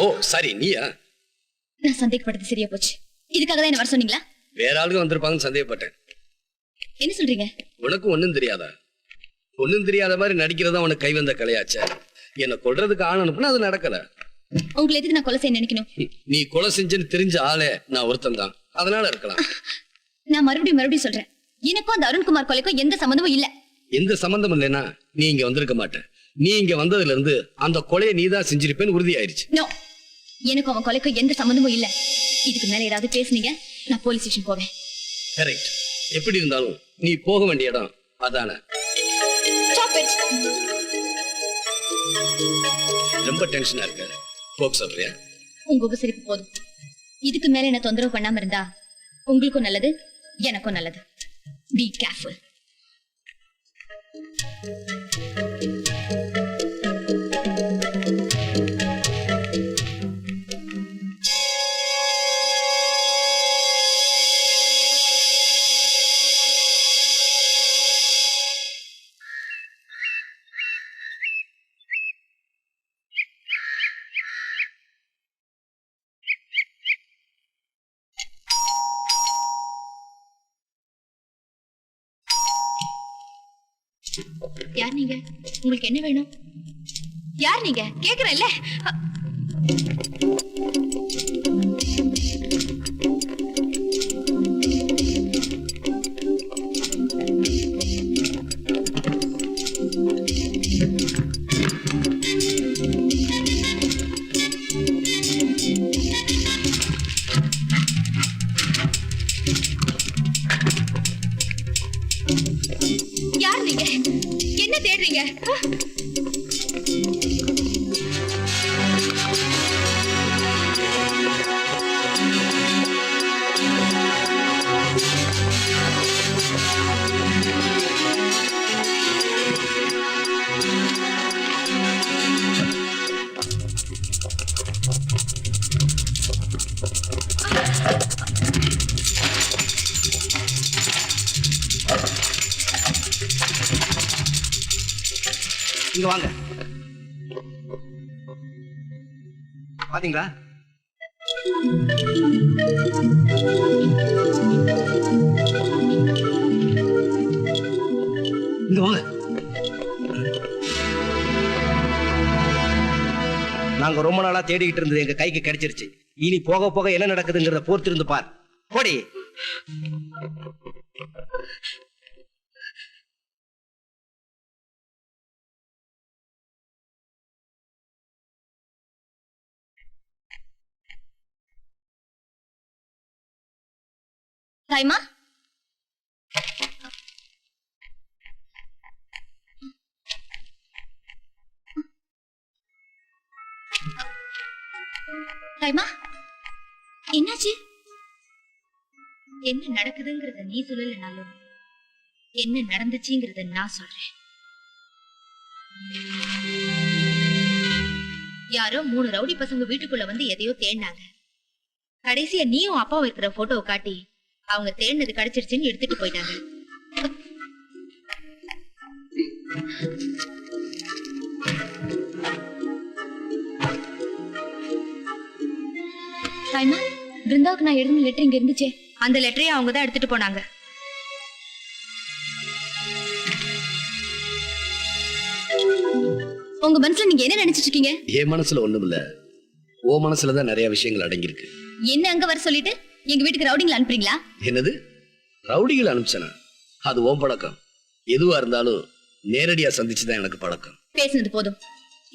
ஓ sorry, நீயா? நான் சந்தேகப்பட்டது சரியா போச்சு. இதுக்காக தான் என்ன வர சொன்னீங்களா? வேற ஆளுங்க வந்திருப்பாங்கன்னு சந்தேகப்பட்டேன். என்ன சொல்றீங்க? உனக்கு ஒண்ணும் தெரியாதா? ஒண்ணும் தெரியாத மாதிரி நடிக்கிறதா உனக்கு கை வந்த கலையாச்ச. என்ன கொல்றதுக்கு ஆள் அனுப்புனா அது நடக்கல. உங்களை எதுக்கு நான் கொலை செய்ய நினைக்கணும்? நீ கொலை செஞ்சுன்னு தெரிஞ்ச ஆளே நான் ஒருத்தன் தான், அதனால இருக்கலாம். நான் மறுபடியும் சொல்றேன், எனக்கும் அந்த அருண்குமார் கொலைக்கும் எந்த சம்பந்தமும் இல்ல. எந்த சம்பந்தம் இல்லைன்னா நீ இங்க வந்திருக்க மாட்டேன். நீ இங்க வந்ததுல இருந்து அந்த கொலையை நீதான் செஞ்சிருப்பேன்னு உறுதி ஆயிருச்சு. நோ, எனக்கும் அவன் கொலைக்கும் எந்த சம்பந்தமும் இல்ல. இதுக்கு மேல ஏதாவது பேசுனீங்க நான் போலீஸ் ஸ்டேஷன் போவேன். கரெக்ட். எப்படி இருந்தாலும் நீ போக வேண்டிய இடம் அதானே. ரொம்ப டென்ஷனா இருக்க. போக் சொல்றியா? உங்க உபசரிப்பு போதும். இதுக்கு மேல என்ன தொந்தரவு பண்ணாம இருந்தா உங்களுக்கும் நல்லது, எனக்கும் நல்லது. Be careful. யார் நீங்க? உங்களுக்கு என்ன வேணும்? யார் நீங்க? கேக்குறேன்ல. யார் நீங்க? என்ன தேடுறீங்க? இங்க வாங்க. பாத்தீங்களா? இங்க வாங்க. நாங்க ரொம்ப நாளா தேடிக்கிட்டு இருந்தது எங்க கைக்கு கிடைச்சிருச்சு. இனி போக போக என்ன நடக்குதுங்கிறத பொறுத்திருந்து பார். போடி. தாய்மா, தாய்மா, என்னாச்சு? என்ன நடக்குதுங்கிறத நீ சொல்லலனாலும் என்ன நடந்துச்சுங்கிறத நான் சொல்றேன். யாரோ 3 ரவுடி பசங்க வீட்டுக்குள்ள வந்து எதையோ தேடினாங்க. கடைசியா நீயும் அப்பாவும் இருக்கிற போட்டோவை காட்டி அவங்க தேடினது கிடைச்சிருச்சுன்னு எடுத்துட்டு போயிட்டாங்க. தாய்மா, பிருந்தாவுக்கு நான் எழுதின லெட்டர் இங்க இருந்துச்சே, அந்த லெட்டரையும் அவங்க தான் எடுத்துட்டு போனாங்க. உங்க மனசுல நீங்க என்ன நினைச்சிட்டு இருக்கீங்க? என் மனசுல ஒண்ணும் இல்ல, ஓ மனசுலதான் நிறைய விஷயங்கள் அடங்கியிருக்கு. என்ன அங்க வர சொல்லிட்டு எங்க வீட்டுக்கு ரவுடிங்களை அனுப்புறீங்களா? என்னது ரவுடிகள் அனுப்பிச்சனா? அது ஓம் பழக்கம். எதுவா இருந்தாலும் நேரடியா சந்திச்சுதான் எனக்கு பழக்கம். பேசுனது போதும்.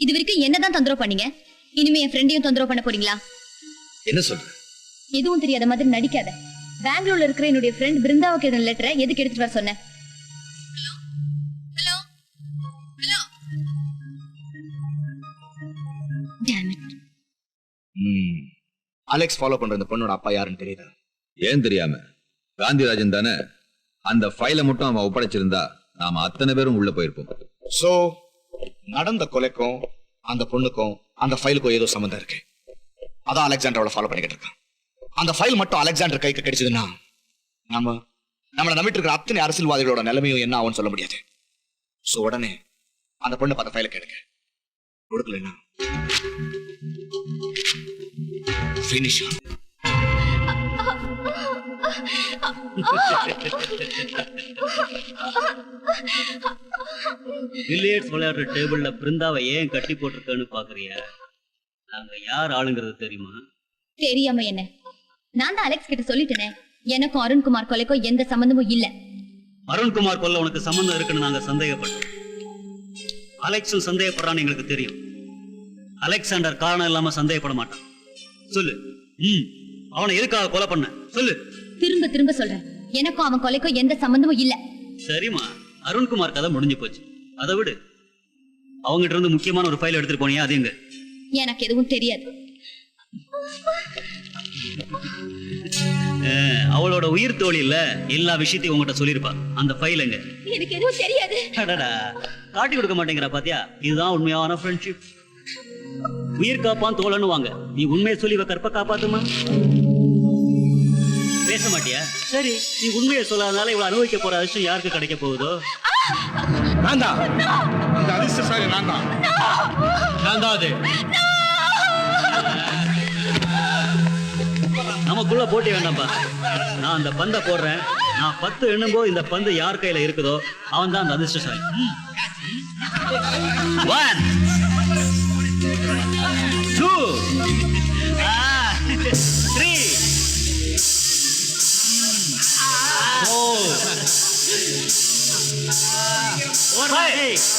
இது வரைக்கும் என்னதான் தொந்தரவு பண்ணீங்க? இனிமே என் ஃப்ரெண்டையும் தொந்தரவு பண்ண போறீங்களா? என்ன சொல்ற? எதுவும் தெரியாத மாதிரி நடிக்காத. பெங்களூர்ல இருக்கிற என்னுடைய ஃப்ரெண்ட் பிருந்தாவுக்கு எழுதின லெட்டரை எதுக்கு எடுத்துட்டு வர சொன்ன? அலெக்ஸ் ஃபாலோ பண்ற இந்த பொண்ணோட அப்பா யாருன்னு தெரியுதா? ஏன் தெரியாம? காந்திராஜன் தானே. அந்த ஃபைலை மட்டும் அவன் ஒப்படைச்சிருந்தா நாம அத்தனை பேரும் உள்ள போயிருப்போம். சோ நடந்த கொலைக்கும் அந்த பொண்ணுக்கும் அந்த ஃபைலுக்கும் ஏதோ சம்பந்தம் இருக்கு. அதான் அலெக்சாண்டரோட ஃபாலோ பண்ணிக்கிட்டு இருக்கான். அந்த ஃபைல் மட்டும் அலெக்சாண்டர் கைக்கு கிடைச்சதுன்னா நம்மள நம்பிட்டு இருக்கிற அத்தனை அரசியல்வாதிகளோட நிலைமையும் என்ன ஆகும்னு சொல்ல முடியாது. சோ உடனே அந்த பொண்ணு பார்த்த ஃபைலை கேளுங்க. கொடுக்கலன்னா finish her. பில்லியர்ட்ஸ் விளையாடுற டேபிள்ல பிருந்தாவை ஏன் கட்டி போட்டிருக்கேன்னு பாக்குறிய? நாங்க யார் ஆளுங்கிறது தெரியுமா? தெரியாம என்ன? நான் தான் அலெக்ஸ் கிட்ட சொல்லிட்டேனே, எனக்கும் அருண்குமார் கொலைக்கும் எந்த சம்பந்தமும் இல்ல. அருண்குமார் கொல்ல உனக்கு சம்பந்தம் இருக்குன்னு நாங்க சந்தேகப்பட்டோம். அலெக்ஸும் சந்தேகப்படுறான்னு எங்களுக்கு தெரியும். அலெக்சாண்டர் காரணம் இல்லாம சந்தேகப்பட மாட்டான். சொல்லு, அவனை எதுக்காக கொலை பண்ண சொல்லு. திரும்ப திரும்ப சொல்றேன், எனக்கும் அவன் கொலைக்கும் எந்த சம்பந்தமும் இல்ல. சரிம்மா, அருண்குமார் கதை முடிஞ்சு போச்சு, அதை விடு. அவங்ககிட்ட இருந்து முக்கியமான ஒரு ஃபைல் எடுத்துட்டு போனியா? அது எங்க? எனக்கு எதுவும் தெரியாது. அவளோட உயிர் தோழி இல்ல, எல்லா விஷயத்தையும் உங்ககிட்ட சொல்லிருப்பா. அந்த ஃபைல் எங்க? எனக்கு எதுவும் தெரியாது. காட்டி கொடுக்க மாட்டேங்கிற பாத்தியா? இதுதான் உண்மையான ஃப்ரெண்ட்ஷிப். உயிர் காப்பான் தோழன்னு வாங்க. நீ உண்மையை சொல்லி கற்ப காப்பாத்துமா? பேச மாட்டியா? சரி, நீ உண்மையை சொல்லாதனால இவ்வளவு அனுபவிக்க போற அதிர்ஷ்டம் யாருக்கு கிடைக்க போகுதோ? நான் தான் இந்த அதிர்ஷ்டசாலி. நான் தான் அது. நமக்குள்ள போட்டி வேண்டாம்ப்பா. நான் அந்த பந்தை போடுறேன். நான் 10 எண்ணும்போது இந்த பந்து யார் கையில இருக்குதோ அவன் தான் அந்த அதிர்ஷ்டசாலி. 1 2 3 4 5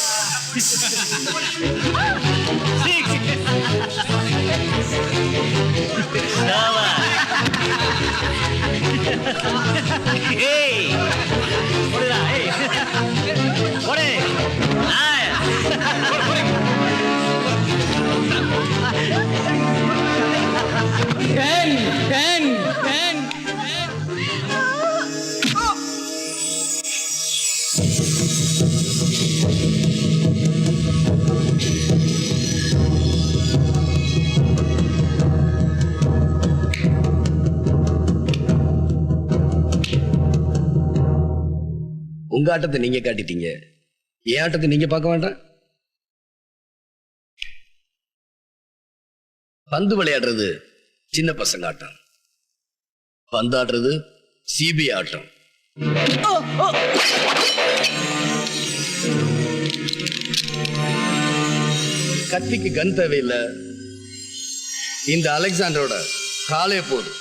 உங்க ஆட்டத்தை நீங்க காட்டிட்டீங்க, என் ஆட்டத்தை நீங்க பார்க்க வேண்டாம். பந்து விளையாடுறது சின்ன பசங்க ஆட்டம், பந்தாடுறது சிபி ஆட்டம். கத்திக்கு கன் தேவையில்லை, இந்த அலெக்சாண்டரோட காலே போதும்.